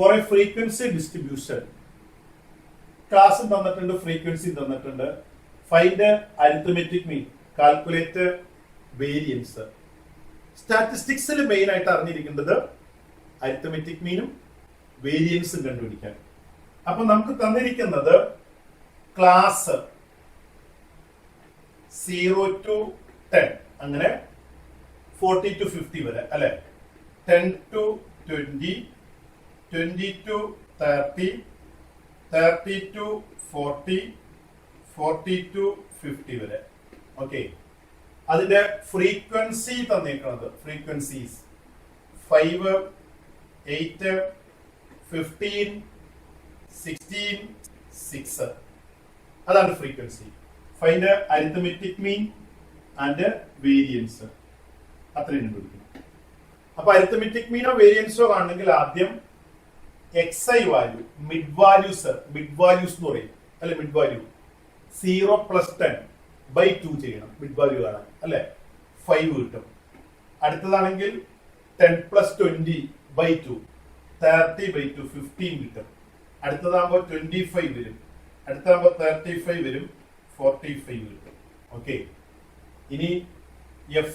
Four a frequency distribution. Class തന്നിട്ടുണ്ട്, frequency തന്നിട്ടുണ്ട്. Find arithmetic mean, calculate variance. സ്റ്റാറ്റിസ്റ്റിക്സിൽ main ആയിട്ട് അറിഞ്ഞിരിക്കേണ്ടത് അരിത്മെറ്റിക് മീനും വേരിയൻസും കണ്ടുപിടിക്കാൻ. അപ്പൊ നമുക്ക് തന്നിരിക്കുന്നത് ക്ലാസ് 0 to 10, അങ്ങനെ 40 to 50 വരെ അല്ലെ, 10 to 20, 20 to 30, 30 to 40, 40 to 50 വരെ. ഓക്കെ, അതിന്റെ ഫ്രീക്വൻസി തന്നിരിക്കുന്നത് ഫ്രീക്വൻസീസ് 5, 8, 15, 16, 6. അതാണ് frequency. Find arithmetic mean and variance. അത്രയും കണ്ടുപിടിക്കണം. അപ്പൊ അരിത്മെറ്റിക് മീനോ വേരിയൻസോ ആണെങ്കിൽ ആദ്യം XI വാല്യൂ, മിഡ് വാല്യൂസ് എന്ന് പറയും അല്ലെ, മിഡ് വാല്യൂ 0 + 10/2 ചെയ്യണം മിഡ് വാല്യൂ കാണാൻ അല്ലെ, 5 കിട്ടും. അടുത്തതാണെങ്കിൽ 10 + 20/2, 30/2, 15 കിട്ടും. അടുത്തതാകുമ്പോ 25 വരും, അടുത്താകുമ്പോ 35 വരും, 45 കിട്ടും. ഓക്കെ, ഇനി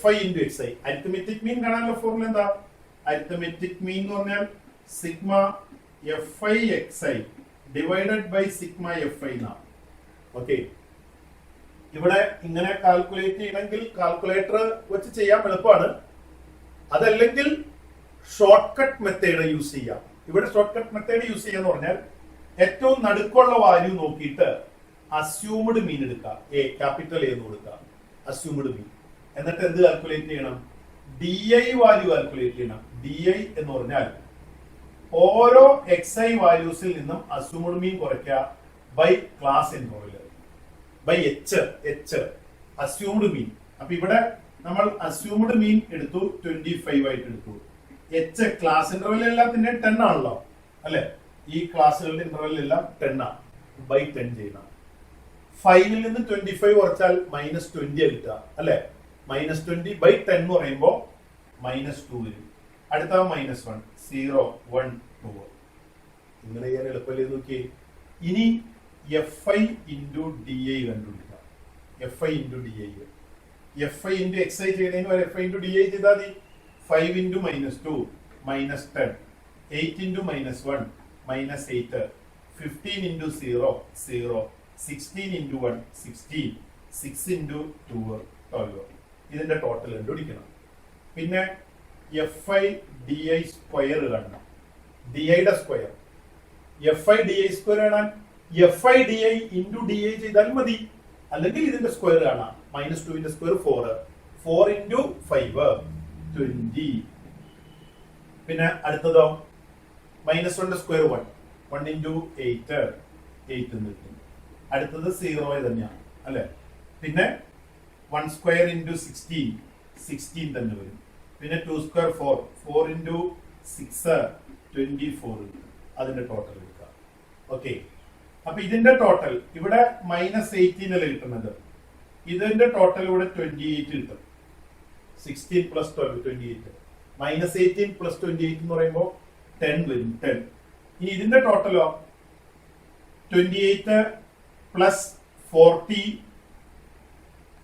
FI × XI. അരിത്മെറ്റിക് മീൻ കാണാനുള്ള ഫോർമുല എന്താ? അരിത്മെറ്റിക് മീൻ എന്ന് പറഞ്ഞാൽ sigma FI XI divided by sigma FI എന്നാണ്. ഓക്കെ, ഇവിടെ ഇങ്ങനെ കാൽക്കുലേറ്റ് ചെയ്യണമെങ്കിൽ കാൽക്കുലേറ്റർ വെച്ച് ചെയ്യാൻ എളുപ്പമാണ്. അതല്ലെങ്കിൽ ഷോർട്ട് കട്ട് മെത്തേഡ് യൂസ് ചെയ്യാം. ഇവിടെ ഷോർട്ട് കട്ട് മെത്തേഡ് യൂസ് ചെയ്യാന്ന് പറഞ്ഞാൽ ഏറ്റവും നടുക്കുള്ള വാല്യൂ നോക്കിയിട്ട് അസ്യൂംഡ് മീൻ എടുക്കാം, ക്യാപിറ്റൽ എന്ന് കൊടുക്കാം, അസ്യൂംഡ് മീൻ. എന്നിട്ട് എന്ത് കാൽക്കുലേറ്റ് ചെയ്യണം? DI വാല്യൂ കാൽക്കുലേറ്റ് ചെയ്യണം. DI എന്ന് പറഞ്ഞാൽ ഓരോ XI വാല്യൂസിൽ നിന്നും അസ്യൂംഡ് മീൻ കുറയ്ക്കുക by class interval by H assumed mean. അപ്പൊ ഇവിടെ നമ്മൾ അസ്യൂംഡ് മീൻ എടുത്ു 25 ആയിട്ട് എടുത്തു. H ക്ലാസ് ഇന്റർവെൽ എല്ലാത്തിന്റെ 10 ആണല്ലോ അല്ലെ, ഈ ക്ലാസ്സുകളുടെ ഇന്റർവെൽ എല്ലാം 10 ആണ്, ബൈ 10 ചെയ്യണം. 5ൽ നിന്ന് 25 കുറച്ചാൽ -20 കിട്ടുക അല്ലെ, -20 ബൈ 10 എന്ന് പറയുമ്പോ -2 വരും. അടുത്ത -1, 0, 1, 2. ഇങ്ങനെ ചെയ്യാൻ എളുപ്പമല്ലേ നോക്കി. ഇനി FI × DI കണ്ടുപിടിക്കാം. FI × DI, FI × XI ചെയ്യണമെങ്കിൽ FI × DI ചെയ്താൽ മതി. 5 × -2 -10, 8 × -1 -8, 15 × 0 0, 16 × 1 16, 6 × 2 12. ഇതിന്റെ ടോട്ടൽ കണ്ടുപിടിക്കണം. പിന്നെ FI DI സ്ക്വയർ കാണണം, DIയുടെ സ്ക്വയർ. FI DI സ്ക്വയർ കാണാൻ FI DI × DI ചെയ്താൽ മതി, അല്ലെങ്കിൽ ഇതിന്റെ സ്ക്വയർ കാണാം. -2ന്റെ സ്ക്വയർ 4, 4 × 5 20. പിന്നെ അടുത്തതോ -1ന്റെ സ്ക്വയർ 1, 1 × 8 8 എന്ന് കിട്ടും. അടുത്തത് 0 തന്നെയാണ് അല്ലെ. പിന്നെ 1² × 16 16 തന്നെ വരും. പിന്നെ 2² 4, 4 × 6 24 കിട്ടും. അതിന്റെ ടോട്ടൽ എടുക്കാം. ഓക്കെ, അപ്പൊ ഇതിന്റെ ടോട്ടൽ ഇവിടെ -18 അല്ലേ കിട്ടുന്നത്, ഇതിന്റെ ടോട്ടൽ ഇവിടെ 28 കിട്ടും. 16 + 12 28, -18 + 28 എന്ന് പറയുമ്പോൾ 10 വരും, 10. ഇനി ഇതിന്റെ ടോട്ടലോ 28 + 40,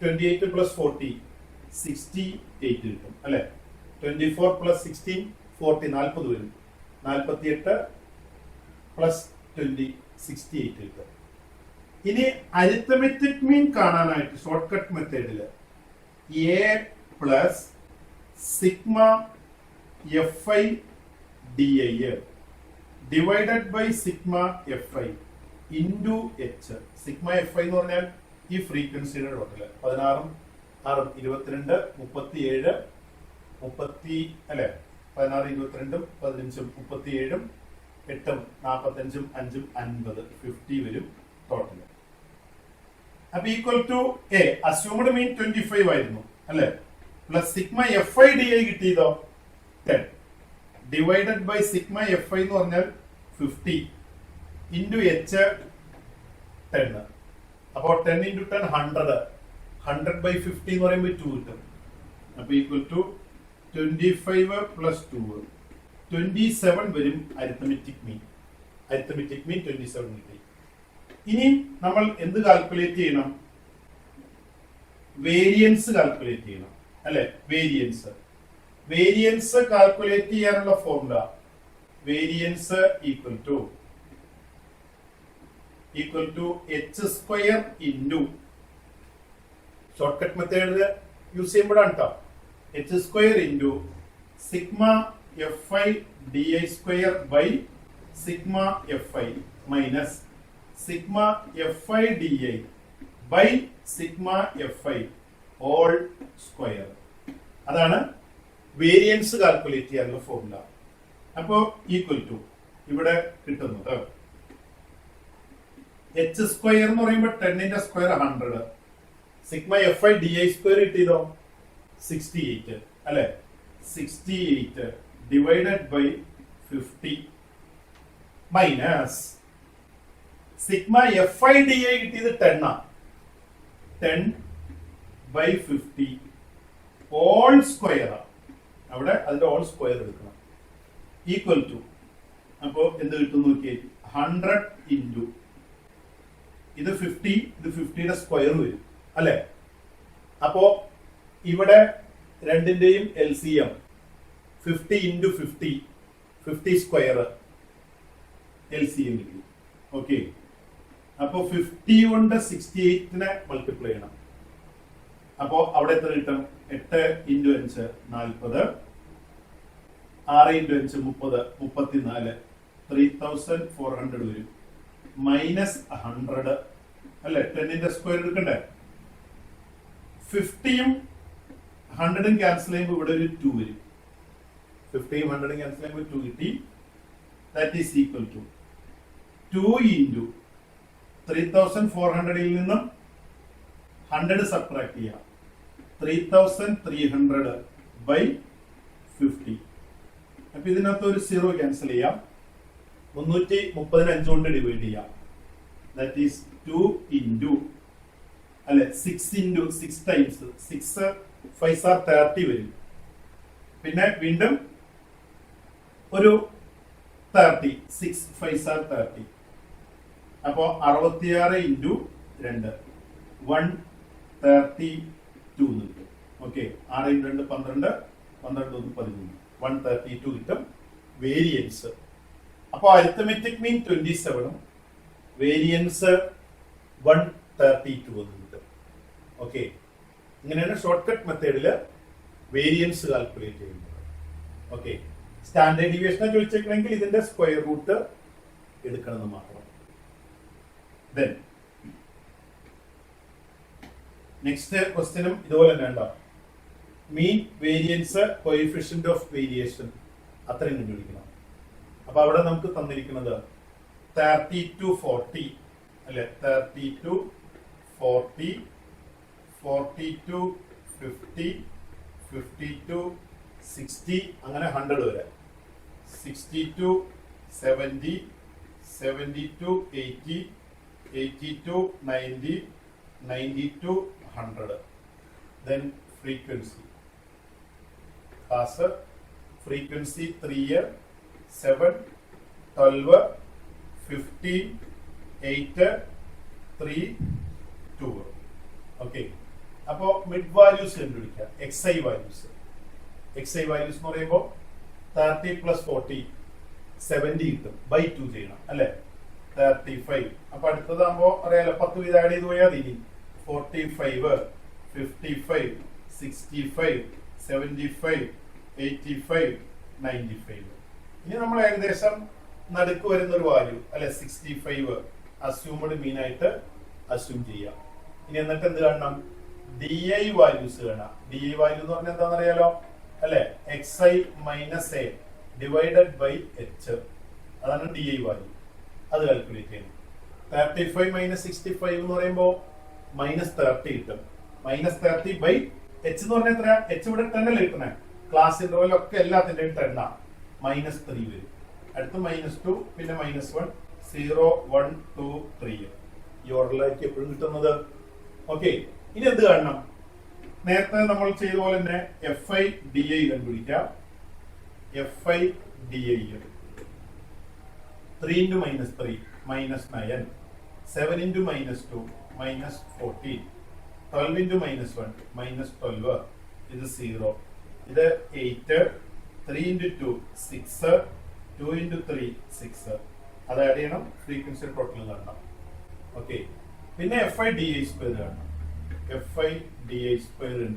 28 + 40 68 കിട്ടും അല്ലെ. 24 + 16 40, 40 വരും. 48 + 20 68 കിട്ടും. ഇനി അരിത്മെറ്റിക് മീൻ കാണാനായിട്ട് ഷോർട്ട് കട്ട് മെത്തേഡില് A + sigma FI DI divided by sigma FI × H. Sigma FI എന്ന് പറഞ്ഞാൽ ഈ ഫ്രീക്വൻസിയുടെ ടോട്ടൽ 16, 6, 22, 37, 30 അല്ലെ, 16, 22, 15, 37, 8, 45, 5, 50 50 വരും ടോട്ടൽ. അപ്പൊ equal to A assumed mean 25 ആയിരുന്നു അല്ലെ, പ്ലസ് സിഗ്മ FI DI കിട്ടിയതോ 10 ഡിവൈഡഡ് ബൈ സിഗ്മ FI എന്ന് പറഞ്ഞാൽ 50 × H 10. അപ്പോൾ 10 × 10 100, 100/50 എന്ന് പറയുമ്പോൾ 2 കിട്ടും. അപ്പൊ ഈക്വൽ ടു 25 + 2 27 വരും അരിത്തമെറ്റിക് മീൻ. അരിത്തമെറ്റിക് മീൻ 27 കിട്ടി. ഇനി നമ്മൾ എന്ത് കാൽക്കുലേറ്റ് ചെയ്യണം? വേരിയൻസ് കാൽക്കുലേറ്റ് ചെയ്യണം അല്ലെ? വേരിയൻസ് കാൽക്കുലേറ്റ് ചെയ്യാനുള്ള formula variance equal to h square into short cut method use ചെയ്യുമ്പോഴാണ് കേട്ടോ. h square into sigma fi di square by sigma fi minus sigma fi di by sigma fi all square. അതാണ് variance calculate ചെയ്യാനുള്ള formula. അപ്പോ equal to ഇവിടെ കിട്ടുന്നത് h square എന്ന് പറയുമ്പോൾ 10ന്റെ square 100, sigma fi di square കിട്ടിയതോ 68 അല്ലെ? 68 divided by 50 minus sigma fi di കിട്ടിയത് 10 ആണ്. 10 ബൈ 50 ഓൾ സ്ക്വയർ. അവിടെ അതിന്റെ ഓൾ സ്ക്വയർ എടുക്കണം. ഈക്വൽ ടു അപ്പോ എന്ത് കിട്ടും നോക്കിയേ, 100 ഇൻറ്റു ഇത് 50, ഇത് 50യുടെ സ്ക്വയർ വരും അല്ലെ? അപ്പോ ഇവിടെ രണ്ടിന്റെയും LCM 50 ഇൻറ്റു 50 സ്ക്വയർ LCM കിട്ടി. ഓക്കെ, അപ്പോ 50 കൊണ്ട് 68നെ മൾട്ടിപ്ലൈ ചെയ്യണം. അപ്പോ അവിടെ എത്ര കിട്ടും? 8 ഇൻറ്റു 5 40, 6 ഇൻറ്റു 5 30, 34, 3400 വരും. മൈനസ് 100 അല്ലെ? 10ന്റെ സ്ക്വയർ എടുക്കണ്ടേ? 50യും 100ഉം ക്യാൻസൽ ചെയ്യുമ്പോൾ ഇവിടെ ഒരു 2 വരും. 50യും 100ഉം ക്യാൻസൽ ചെയ്യുമ്പോൾ 2 കിട്ടി. That is equal to 2 into 3400ൽ നിന്നും 100 സബ്ട്രാക്ട് ചെയ്യാം. 3300 ബൈ 50. അപ്പൊ ഇതിനകത്ത് ഒരു 0 ക്യാൻസൽ ചെയ്യാം. 335 കൊണ്ട് ഡിവൈഡ് ചെയ്യാം. ദാറ്റ് ഈസ് 2 ഇൻറ്റു അല്ലെ 6 ഇൻറ്റു 6 ടൈംസ് 6 5 ആർ 30 വരും. പിന്നെ വീണ്ടും ഒരു 30, 6 5 ആർ 30. അപ്പോ 66 ഇൻറ്റു 2 132 കിട്ടും. ഓക്കെ, 6 ഇൻറ്റു 2 12, 12 13, 132 കിട്ടും വേരിയൻസ്. അപ്പൊ അരിത്തമെറ്റിക് മീൻ 27ഉം വേരിയൻസ് 132 എന്ന് കിട്ടും. ഓക്കെ, ഇങ്ങനെയാണ് ഷോർട്ട് കട്ട് മെത്തേഡില് വേരിയൻസ് കാൽക്കുലേറ്റ് ചെയ്യുന്നത്. ഓക്കെ, സ്റ്റാൻഡേർഡ് ഡീവിയേഷനെ ചോദിച്ചേക്കണമെങ്കിൽ ഇതിന്റെ സ്ക്വയർ റൂട്ട് എടുക്കണമെന്ന് മാത്രം. Then നെക്സ്റ്റ് ക്വസ്റ്റ്യനും ഇതുപോലെ തന്നെ ഉണ്ടാവും. മീൻ, വേരിയൻസ്, കോഎഫിഷ്യന്റ് ഓഫ് വേരിയേഷൻ അത്രയും കണ്ടുപിടിക്കണം. അപ്പൊ അവിടെ നമുക്ക് തന്നിരിക്കുന്നത് 32 40 അല്ലെ? 32 40, 42 50, 52 60 അങ്ങനെ 100 വരെ. 62 70, 72 80, 82 90, 92 100. Then frequency. Frequency 3, 7, 12, 15, 8, 3, 2. Okay. അപ്പോ മിഡ് വാല്യൂസ് കണ്ടുപിടിക്കുക. XI വാല്യൂസ് എന്ന് പറയുമ്പോൾ 30 പ്ലസ് 40 70 കിട്ടും. ബൈ 2 ചെയ്യണം അല്ലെ? 35. അപ്പൊ അടുത്തതാകുമ്പോ അറിയാലോ, 10 വീതം ആഡ് ചെയ്ത് പോയാൽ മതി. 45, 55, 65, 75, 85, 95. ഇനി നമ്മൾ ഏകദേശം നടുക്ക് വരുന്ന ഒരു വാല്യൂ അല്ലെ 65 അസ്യൂംഡ് മീൻ ആയിട്ട് അസ്യൂം ചെയ്യാം. ഇനി എന്നിട്ട് എന്ത് കാണണം? DI വാല്യൂസ് കാണാം. DI വാല്യൂ എന്ന് പറഞ്ഞാൽ എന്താണെന്നറിയാലോ അല്ലെ? XI minus A divided by H. അതാണ് DI വാല്യൂ. അത് കാൽക്കുലേറ്റ് ചെയ്യണം. 35 മൈനസ് 65 എന്ന് പറയുമ്പോൾ മൈനസ് 30 കിട്ടും. മൈനസ് 30 ബൈ H എന്ന് പറഞ്ഞാൽ എത്ര? H ഇവിടെ 10 അല്ലേ കിട്ടണേ? ക്ലാസ് ഇന്റർവെൽ ഒക്കെ എല്ലാത്തിന്റെയും 10 ആണ്. മൈനസ് 3 വരും. അടുത്ത് -2, പിന്നെ -1, 0, 1, 2, 3. ഈ ഓർഡറിലേക്ക് എപ്പോഴും കിട്ടുന്നത്. ഓക്കെ, ഇനി എന്ത് കാണണം? നേരത്തെ നമ്മൾ ചെയ്ത പോലെ തന്നെ FI DI കണ്ടുപിടിക്കാം. FI DI. 3 into minus 3, minus 9. 7 into minus 2, minus 14. 12 into minus 1, minus 12. This is 0. This is 8. 3 into 2, 6. 2 into 3, 6. That is frequency total. Okay. Then Fi di square. Fi di square.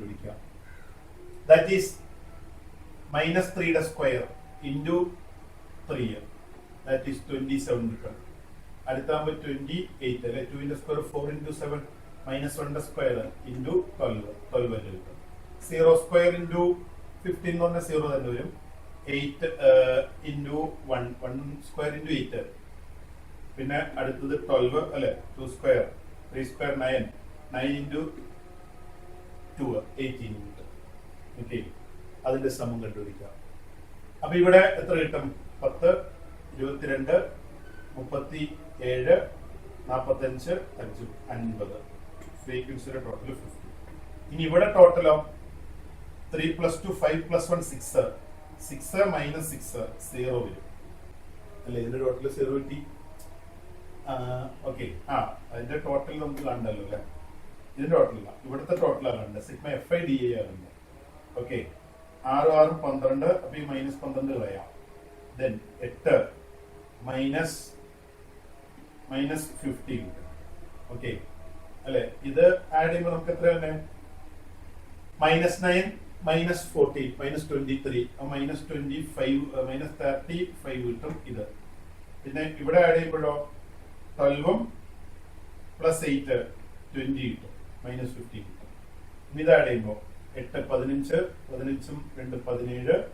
That is minus 3 square into 3. That is 27. Add 28. 2 into square 4 into 7 minus 1 square into 12. 12. 0 square into 15 on 0. 8 into 1. 1 square into 8. Then add 12. 2 square. 3 square 9. 9 into 2. 18. Okay. That is the sum. Now, here is 10, 22, 37, 45, 50. Frequency total 50. Here total of 3 plus 2, 5 plus 1, 6. 6 minus 6, 0. This total 0. Okay. This total this total. Sigma Fi di. Okay. 6, 12, minus 12. Then 8 minus 15. Okay. This add minus 9, minus 14, minus 23, minus 25, minus 35. Then here add 12 plus 8, 20, minus 15. This add 8, 15, 15, 2, 17, 17, 8,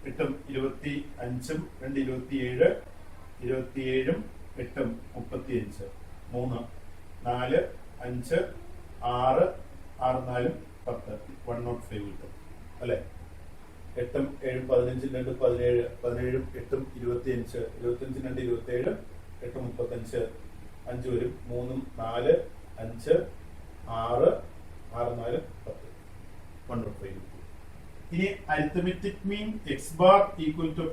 25, 2, 27, 27, 8, 35, 3, 4, 5, 6, 6, 4, 10, 105. 8, 7, 15, 2, 17, 17, 8, 25, 25, 2, 27, 8, 35, 5, 3, 4, 5, 6, 6, 4, 10, 105. Ini arithmetic mean x bar equal to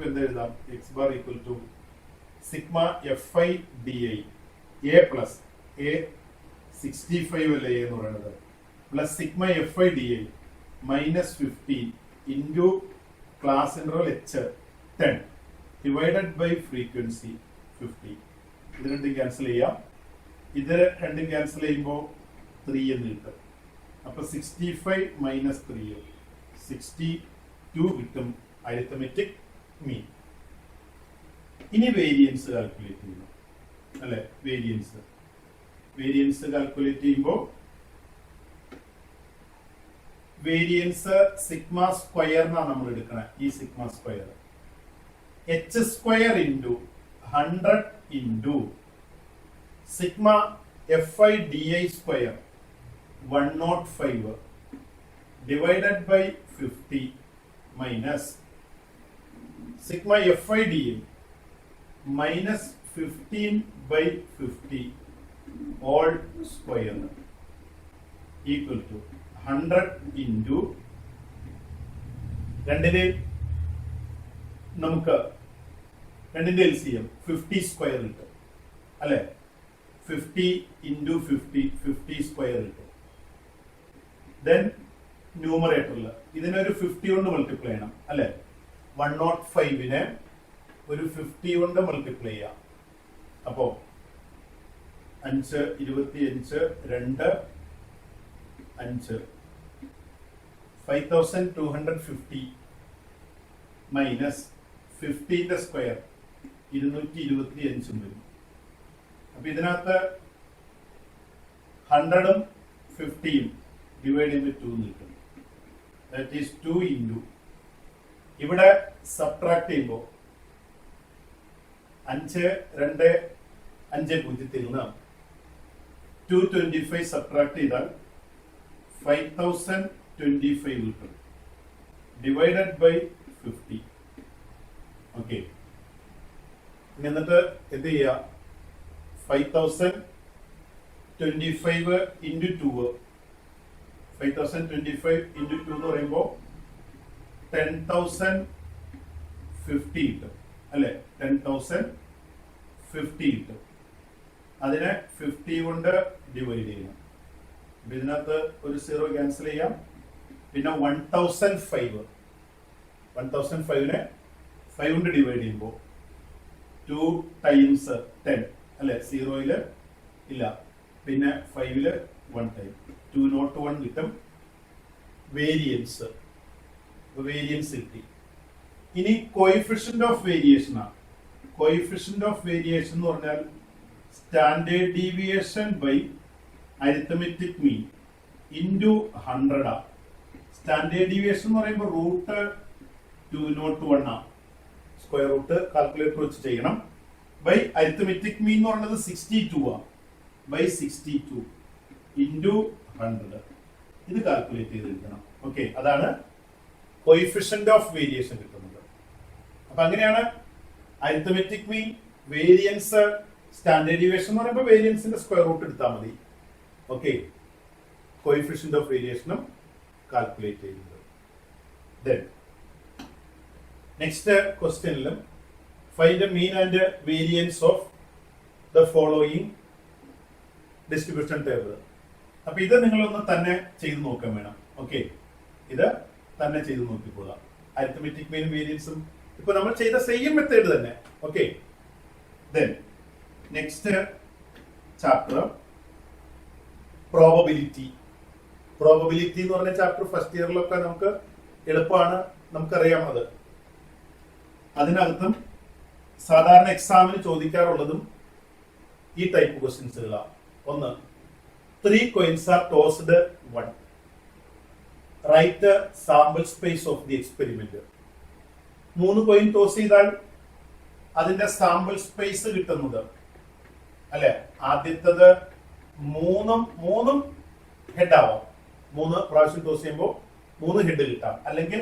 x bar equal to sigma Fi di a plus a 65 plus sigma Fi di minus 15 into class interval h 10 divided by frequency 50. This is cancel here. This is cancel 3 എന്ന് കിട്ടും. അപ്പോൾ 65 minus 3 62 കിട്ടും arithmetic mean. ഇനി variance calculate ചെയ്യണം അല്ലെ? Variance calculate ചെയ്യുമ്പോൾ variance sigma square എന്നാണ് നമ്മൾ എടുക്കണേ. ഈ sigma square H square into 100 into sigma Fi di square 105 divided by 50 minus sigma Fi di minus 15 by 50 all square equal to 100 into രണ്ടിന്റെ നമുക്ക് രണ്ടിന്റെ LCM 50 സ്ക്വയർ കിട്ടും അല്ലെ? 50 into 50, 50 square. Then numerator ഇതിനൊരു 50 കൊണ്ട് മൾട്ടിപ്ലൈ ചെയ്യണം അല്ലെ? 105നെ ഒരു 50 കൊണ്ട് മൾട്ടിപ്ലൈ ചെയ്യാം. അപ്പോ 5, 25, 2, 5 5250 മൈനസ് 50 സ്ക്വയർ 225 വരും. അപ്പൊ ഇതിനകത്ത് 100ഉം 50യും ഡിവൈഡ് ചെയ്യുമ്പോൾ 2 കിട്ടും. ദാറ്റ് ഈസ് 2 ഇൻറ്റു ഇവിടെ സബ്ട്രാക്ട് ചെയ്യുമ്പോൾ 5, 2, 5 പൂജ്യത്തിൽ നിന്ന് 225 സബ്ട്രാക്ട് ചെയ്താൽ 5025 കിട്ടും ഡിവൈഡഡ് ബൈ 50. ഓക്കെ, എന്നിട്ട് എന്ത് ചെയ്യുക? 5025 into 2 5025 into 2 എന്ന് പറയുമ്പോൾ 10,050 കിട്ടും അല്ലെ, 10,050 കിട്ടും. അതിനെ 50 കൊണ്ട് ഡിവൈഡ് ചെയ്യണം. ഇതിനകത്ത് ഒരു 0 ക്യാൻസൽ ചെയ്യാം. പിന്നെ 1005 1005നെ 5 കൊണ്ട് ഡിവൈഡ് ചെയ്യുമ്പോൾ 2 ടൈംസ് 10 അല്ലെ, 0 ഇല്ല, പിന്നെ 5 1 ടൈം 2 നോട്ട് 1 കിട്ടും. വേരിയൻസ് കിട്ടി. ഇനി കോയിഫിഷ്യന്റ് ഓഫ് വേരിയേഷൻ ആണ്. കോയിഫിഷ്യന്റ് ഓഫ് വേരിയേഷൻ എന്ന് പറഞ്ഞാൽ standard deviation by arithmetic mean into 100 ആണ്. സ്റ്റാൻഡേർഡ് ഡീവിയേഷൻ എന്ന് പറയുമ്പോൾ റൂട്ട് 201 ആണ്. സ്ക്വയർ റൂട്ട് കാൽക്കുലേറ്റർ വെച്ച് ചെയ്യണം. ബൈ അരിത്തമെറ്റിക് മീൻ എന്ന് പറയുന്നത് 62 ആണ്. ബൈ 62 ഇൻറ്റു 100 ഇത് കാൽക്കുലേറ്റ് ചെയ്തിരിക്കണം. ഓക്കെ, അതാണ് കോയിഫിഷ്യന്റ് ഓഫ് വേരിയേഷൻ കിട്ടുന്നത്. അപ്പൊ അങ്ങനെയാണ് arithmetic mean, variance, standard deviation എന്ന് പറയുമ്പോൾ വേരിയൻസിന്റെ സ്ക്വയർ റൂട്ട് എടുത്താൽ മതി. ഓക്കെ, കോയിഫിഷ്യന്റ് ഓഫ് വേരിയേഷനും കാൽക്കുലേറ്റ് ചെയ്യുന്നത്. ദെൻ നെക്സ്റ്റ് ക്വസ്റ്റ്യനിലും find the mean and variance of the following distribution table. അപ്പൊ ഇത് നിങ്ങളൊന്ന് തന്നെ ചെയ്ത് നോക്കാൻ വേണം. ഓക്കെ, ഇത് തന്നെ ചെയ്ത് നോക്കിക്കൊള്ളാം. അരിത്തമെറ്റിക് മീനും വേരിയൻസും ഇപ്പൊ നമ്മൾ ചെയ്ത സെയിം മെത്തേഡ് തന്നെ. Okay, then next chapter probability. Probability എന്ന് പറഞ്ഞ ചാപ്റ്റർ ഫസ്റ്റ് ഇയറിലൊക്കെ നമുക്ക് എളുപ്പമാണ്, നമുക്കറിയാം അത്. അതിനകത്തും സാധാരണ എക്സാമിന് ചോദിക്കാറുള്ളതും ഈ ടൈപ്പ് ക്വസ്റ്റ്യൻസുകളാണ്. ഒന്ന്, 3 coins are tossed 1. Write the sample space of the experiment. 3 coin toss ചെയ്താൽ അതിന്റെ സാമ്പിൾ സ്പേസ് കിട്ടുന്നത് അല്ലെ, ആദ്യത്തത് മൂന്നും ഹെഡ് ആവാം. 3 പ്രാവശ്യം ടോസ് ചെയ്യുമ്പോൾ 3 ഹെഡ് കിട്ടാം. അല്ലെങ്കിൽ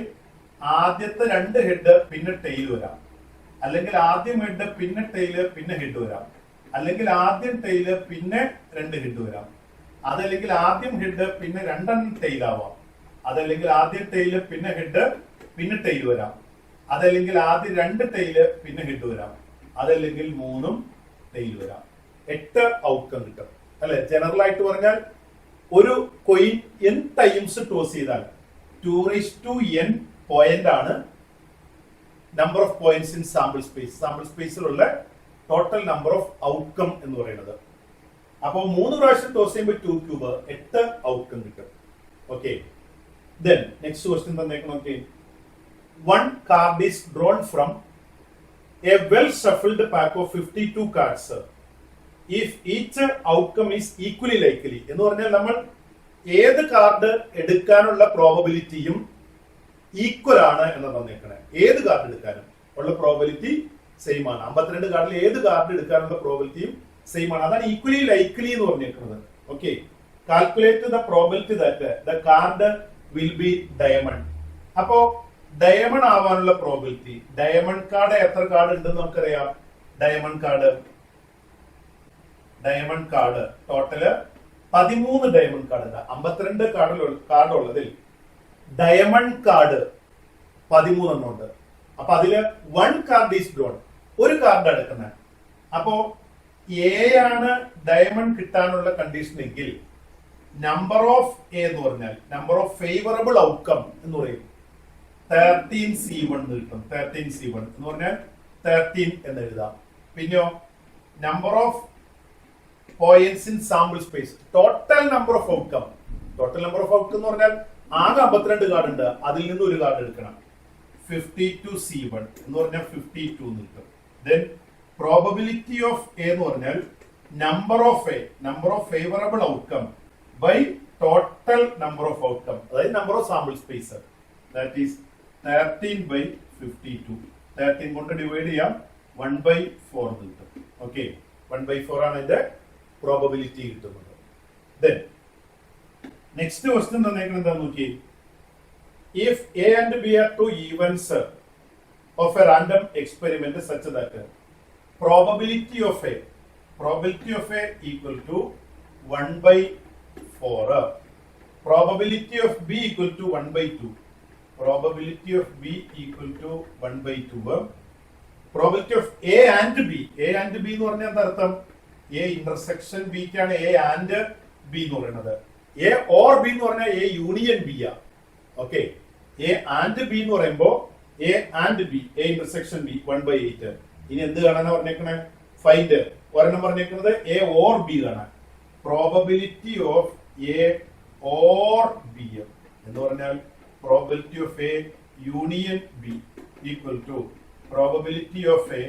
ആദ്യത്തെ 2 ഹെഡ് പിന്നെ ടെയിൽ വരാം. അല്ലെങ്കിൽ ആദ്യം ഹെഡ് പിന്നെ ടെയില് പിന്നെ ഹെഡ് വരാം. അല്ലെങ്കിൽ ആദ്യം ടെയില് പിന്നെ 2 ഹെഡ് വരാം. അതല്ലെങ്കിൽ ആദ്യം ഹെഡ് പിന്നെ 2 ടെയിൽ ആവാം. അതല്ലെങ്കിൽ ആദ്യം ടെയില് പിന്നെ ഹെഡ് പിന്നെ ടെയിൽ വരാം. അതല്ലെങ്കിൽ ആദ്യം 2 ടെയില് പിന്നെ ഹെഡ് വരാം. അതല്ലെങ്കിൽ 3 ടെയിൽ വരാം. 8 ഔട്ട്കം കിട്ടും അല്ലെ. ജനറൽ ആയിട്ട് പറഞ്ഞാൽ ഒരു കോയിൻ n ടൈംസ് ടോസ് ചെയ്താൽ 2n പോയിന്റ് ആണ് number of points in sample space. Sample സ്പേസിലുള്ള ടോട്ടൽ നമ്പർ ഓഫ് ഔട്ട്കം എന്ന് പറയുന്നത്. അപ്പൊ 3 പ്രാവശ്യം ടോസ് ചെയ്യുമ്പോൾ 2 ക്യൂബ് 8 ഔട്ട്കം കിട്ടും. ഓക്കെ, ദെൻ നെക്സ്റ്റ് ക്വസ്റ്റ്യൻ തന്നേക്കണം. Okay, 1 card is drawn from a well shuffled pack of 52 cards if each outcome is equally likely. എന്ന് പറഞ്ഞാൽ നമ്മൾ ഏത് കാർഡ് എടുക്കാനുള്ള പ്രോബബിലിറ്റിയും ഈക്വൽ ആണ് എന്ന് തന്നേക്കണേ. ഏത് കാർഡ് എടുക്കാനും ഉള്ള പ്രോബബിലിറ്റി സെയിം ആണ്. 52 കാർഡിൽ ഏത് കാർഡ് എടുക്കാനുള്ള പ്രോബബിലിറ്റിയും സെയിം ആണ്. അതാണ് ഈക്വലി ലൈക്ലി എന്ന് പറഞ്ഞേക്കുന്നത്. Okay, calculate the probability that the card will be diamond. അപ്പോ ഡയമണ്ട് ആവാനുള്ള പ്രോബബിലിറ്റി, ഡയമണ്ട് കാർഡ് എത്ര കാർഡ് ഉണ്ടെന്ന് നമുക്കറിയാം. Diamond card total 13 diamond card ഉണ്ട്. 52 കാർഡ് ഉള്ളതിൽ ഡയമണ്ട് കാർഡ് 13 എണ്ണം ഉണ്ട്. അപ്പൊ അതില് 1 കാർഡ് ഈസ് ഡ്രോൺ, ഒരു കാർഡ് എടുക്കുന്നത്. അപ്പോ എ ആണ് ഡയമണ്ട് കിട്ടാനുള്ള കണ്ടീഷൻ എങ്കിൽ നമ്പർ ഓഫ് എ എന്ന് പറഞ്ഞാൽ നമ്പർ ഓഫ് ഫേവറബിൾ ഔട്ട്കം എന്ന് പറയും 13C1 എന്ന് കിട്ടും. 13C1 എന്ന് പറഞ്ഞാൽ 13 എന്ന് എഴുതാം. പിന്നെയോ number of points in sample space, total number of outcome. Total number of outcome എന്ന് പറഞ്ഞാൽ ആകെ 52 കാർഡ് ഉണ്ട്, അതിൽ നിന്ന് ഒരു കാർഡ് എടുക്കണം. 52C1 എന്ന് പറഞ്ഞാൽ 52 എന്ന് കിട്ടും. ദെൻ പ്രോബബിലിറ്റി ഓഫ് എ എന്ന് പറഞ്ഞാൽ number of A, number of favourable outcome by total number of outcome, അതായത് number of sample space. That is 13/52. 13 കൊണ്ട് ഡിവൈഡ് ചെയ്യാം, 1/4 കിട്ടും. ഓക്കെ, 1/4 ആണ് ഇതിന്റെ പ്രോബബിലിറ്റി കിട്ടുന്നത്. ദെൻ നെക്സ്റ്റ് ക്വസ്റ്റ്യൻ തന്നേക്കുന്നത് എന്താന്ന് നോക്കി. If A and B are 2 events of a random experiment such that probability of A equal to 1/4, probability of B equal to 1/2, probability of B equal to 1/2. Probability of A and B എന്ന് പറഞ്ഞാൽ എന്താ അർത്ഥം? A intersection ബിക്കാണ് A and B എന്ന് പറയുന്നത്. A or B എന്ന് പറഞ്ഞാൽ A union B ആ. ഓക്കെ, എ ആൻഡ് ബി എന്ന് പറയുമ്പോ A and B, A intersection B 1/8. ഇനി എന്ത് കാണാനാ പറഞ്ഞേക്കണേ? ഫൈൻഡ്. ഒരെണ്ണം പറഞ്ഞേക്കുന്നത് എ ഓർ ബി കാണാൻ. Probability of A or B എന്ന് പറഞ്ഞാൽ probability of A union B equal to probability of A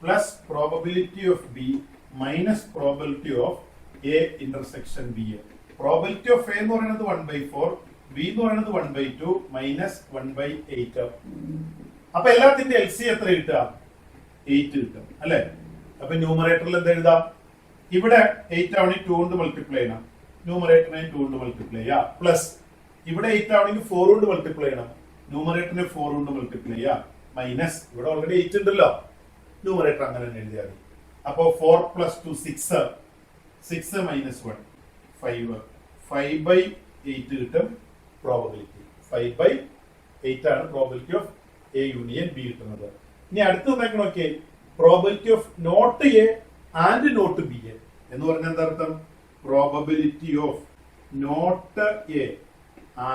plus probability of B minus probability of A intersection B. Probability of A എന്ന് പറയുന്നത് 1/4, B എന്ന് പറയുന്നത് 1/2 minus 1/8. അപ്പൊ എല്ലാത്തിന്റെ L C എത്ര കിട്ടുക? 8 കിട്ടും അല്ലെ? അപ്പൊ ന്യൂമറേറ്ററിൽ എന്ത് എഴുതാം? ഇവിടെ 8 ആവണമെങ്കിൽ 2 കൊണ്ട് മൾട്ടിപ്ലൈ ചെയ്യണം, ന്യൂമറേറ്ററിനെ 2 കൊണ്ട് മൾട്ടിപ്ലൈ ചെയ്യാം. പ്ലസ് ഇവിടെ 8 ആവണമെങ്കിൽ 4 കൊണ്ട് മൾട്ടിപ്ലൈ ചെയ്യണം, ന്യൂമറേറ്ററിനെ 4 കൊണ്ട് മൾട്ടിപ്ലൈ ചെയ്യാം. മൈനസ് ഇവിടെ ഓൾറെഡി 8 ഉണ്ടല്ലോ, ന്യൂമറേറ്റർ അങ്ങനെ തന്നെ എഴുതിയാൽ മതി. അപ്പോ 4 + 2 6, 6 - 1 5, 5/8 കിട്ടും പ്രോബബിലിറ്റി. 5/8 ആണ് probability of A union B കിട്ടുന്നത്. ഇനി അടുത്ത് നോക്കിയേ, probability of not A and not B എന്ന് പറഞ്ഞാൽ എന്താ അർത്ഥം? Probability of not A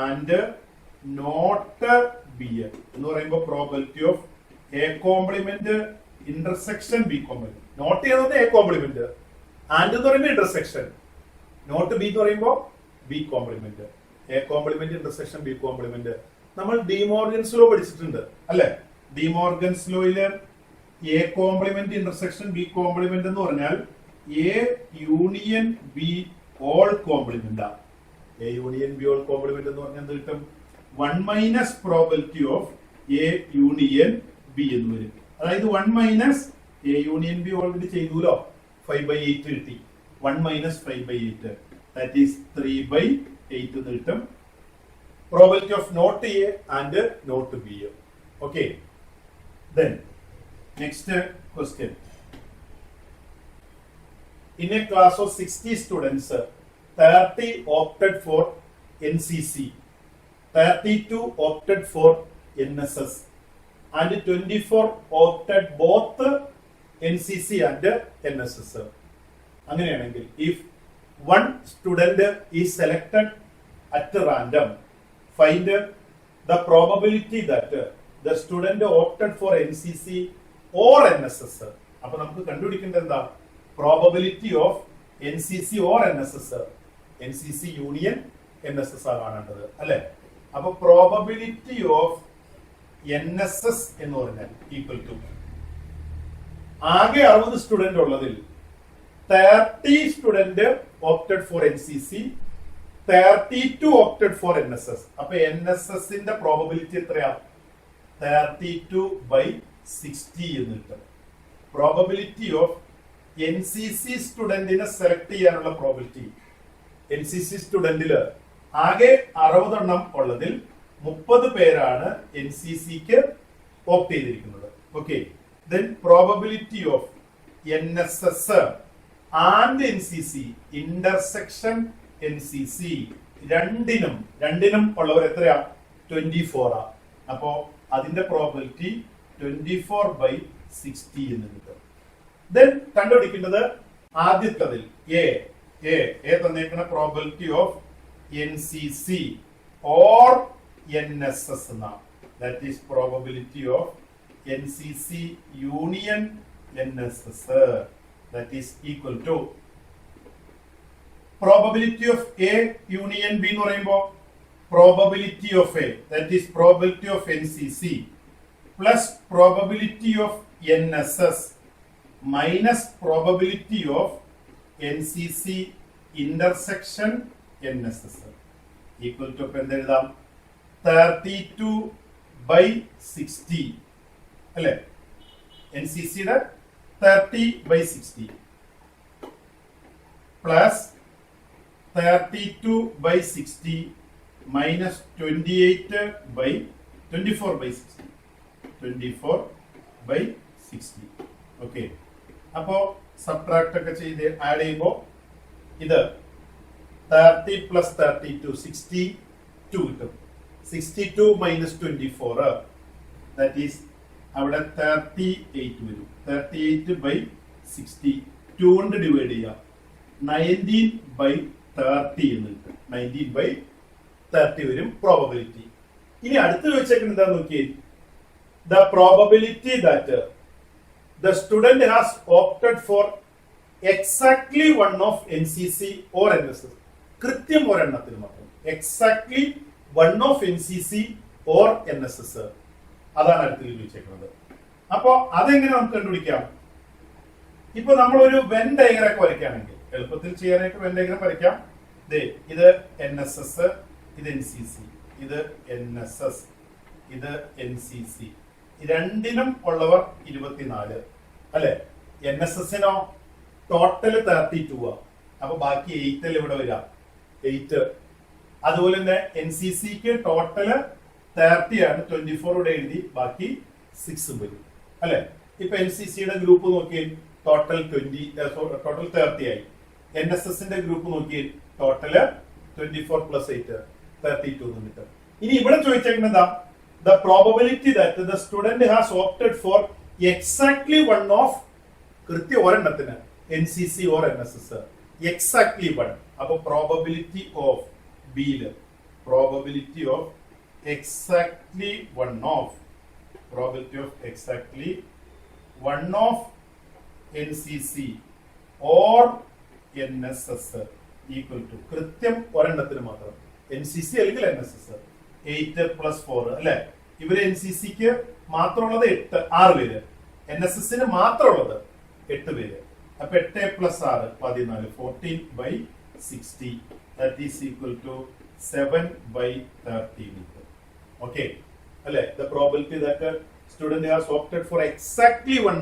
and not B എന്ന് പറയുമ്പോൾ probability of A complement intersection B complement. Not ചെയ്യുന്നത് എ കോംപ്ലിമെന്റ്, ആൻഡ് എന്ന് പറയുമ്പോൾ ഇന്റർസെക്ഷൻ, നോട്ട് ബി എന്ന് പറയുമ്പോൾ B complement. A complement intersection B complement നമ്മൾ ഡിമോർഗൻസ് ലോ പഠിച്ചിട്ടുണ്ട് അല്ലെ? ഡിമോർഗൻസ് ലോയില് A complement intersection B complement എന്ന് പറഞ്ഞാൽ A union B whole complement ആണ്. A union B whole complement എന്ന് പറഞ്ഞാൽ എന്ത് കിട്ടും? 1 minus probability of A union B എന്ന് വരും. അതായത് 1 minus A union B already ചെയ്തുല്ലോ, 5/8 കിട്ടി. 1 മൈനസ് 5/8 ദാറ്റ് ഈസ് 3/8 എന്ന് കിട്ടും. Probability of not A and not B. Okay, then next question. In a class of 60 students, 30 opted for NCC, 32 opted for NSS, and 24 opted both NCC and NSS. അങ്ങനെയാണെങ്കിൽ if one student is selected at random, find the probability that the student opted for NCC or NSS. അപ്പൊ നമുക്ക് കണ്ടുപിടിക്കേണ്ടത് എന്താ? Probability of NCC or NSS. NCC union NSS ആണ് കാണേണ്ടത് അല്ലെ? അപ്പൊ probability of NSS എന്ന് പറഞ്ഞാൽ ഈക്വൽ ടു ആകെ 60 സ്റ്റുഡന്റ് ഉള്ളതിൽ 30 student opted four NCC, 32 opted four NSS. അപ്പൊ NSSന്റെ പ്രോബബിലിറ്റി എത്രയാ? 32/60 എന്ന് കിട്ടും. പ്രോബബിലിറ്റി ഓഫ് NCC സ്റ്റുഡന്റിനെ സെലക്ട് ചെയ്യാനുള്ള പ്രോബിലിറ്റി, NCC സ്റ്റുഡന്റില് ആകെ 60 എണ്ണം ഉള്ളതിൽ 30 പേരാണ് NCCക്ക് ഓപ്റ്റ് ചെയ്തിരിക്കുന്നത്. Okay, then probability of NSS and NCC intersection NCC രണ്ടിനും ഉള്ളവർ എത്രയാ? 24 ആ. അപ്പോ അതിന്റെ പ്രോബബിലിറ്റി 24/60 എന്ന് കിട്ടും. ദെൻ കണ്ടുപിടിക്കേണ്ടത് ആദ്യത്തതിൽ എ തന്നേക്കുന്ന probability of NCC or NSS എന്നാണ്. That is probability of NCC union NSS. That is equal to probability of A union B എന്ന് പറയുമ്പോൾ probability of A, that is probability of NCC plus probability of NSS minus probability of NCC intersection NSS equal to 32/60 അല്ലേ? NCCയുടെ 30/60 plus 32/60 minus 24/60. Okay, അപ്പോ subtract ഒക്കെ ചെയ്ത് add ചെയ്യുമ്പോൾ ഇത് 30 plus 32 62 കിട്ടും. 62 minus 24 that is അവിടെ 38 വരും. 38/60 കൊണ്ട് ഡിവൈഡ് ചെയ്യാം. 19/30 എന്ന് കിട്ടും. 19/30 വരും പ്രോബബിലിറ്റി. ഇനി അടുത്ത് വെച്ചേക്കുന്നത് എന്താന്ന് നോക്കിയേ. The probability that the student has opted for exactly one of NCC or NSS. കൃത്യം ഒരെണ്ണത്തിന് മാത്രം. Exactly one of NCC or NSS. അതാണ് അടുത്ത് ചോദിച്ചേക്കുന്നത്. അപ്പോ അതെങ്ങനെ നമുക്ക് കണ്ടുപിടിക്കാം? ഇപ്പൊ നമ്മൾ ഒരു വെൻ ഡയഗ്രം ഒക്കെ വരയ്ക്കുകയാണെങ്കിൽ എളുപ്പത്തിൽ ചെയ്യാനായിട്ട് വെൻ ഡയഗ്രം വരയ്ക്കാം. ഇത് NSS, ഇത് NCC, ഇത് NSS, ഇത് NCC. രണ്ടിനും ഉള്ളവർ 24 അല്ലെ. NSSനോ ടോട്ടൽ 32. അപ്പൊ ബാക്കി 8 ഇവിടെ വരാം. 8. അതുപോലെ തന്നെ NCCക്ക് ടോട്ടല് 30 ആണ്. 24 ഇവിടെ എഴുതി, ബാക്കി 6 വരും അല്ലെ. ഇപ്പൊ NCCയുടെ ഗ്രൂപ്പ് നോക്കി ടോട്ടൽ 30 ആയി. NSSന്റെ ഗ്രൂപ്പ് നോക്കി ടോട്ടല് 24 + 8 32 എന്ന് കിട്ടും. ഇനി ഇവിടെ ചോദിച്ചേക്കുന്നത് എന്താ? The probability that the student has opted for exactly one of കൃത്യം ഒരെണ്ണത്തിന് NCC or NSS. Exactly one. അപ്പൊ പ്രോബബിലിറ്റി ഓഫ് ബിയില് probability of exactly one of probability of exactly one of NCC or NSS equal to കൃത്യം ഒരെണ്ണത്തിന് മാത്രം NCC അല്ലെങ്കിൽ NSS 8 + 4 അല്ലെ. ഇവര് NCCക്ക് മാത്രമുള്ളത് 6 പേര്, NSSന് മാത്രമുള്ളത് 8 പേര്. അപ്പൊ 8 + 6 14 14/60 that is equal to 7/30. Okay, അല്ലെ. The probability that a student has opted for exactly one,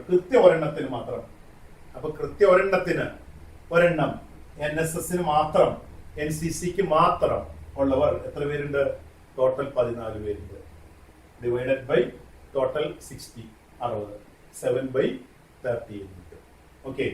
കൃത്യം ഒരെണ്ണത്തിന് മാത്രം. അപ്പൊ കൃത്യം ഒരെണ്ണം NSSന് മാത്രം, NCCക്ക് മാത്രം ഉള്ളവർ എത്ര പേരുണ്ട്? ടോട്ടൽ 14 പേരുണ്ട്. Divided by total 60 7/30. ഓക്കെ.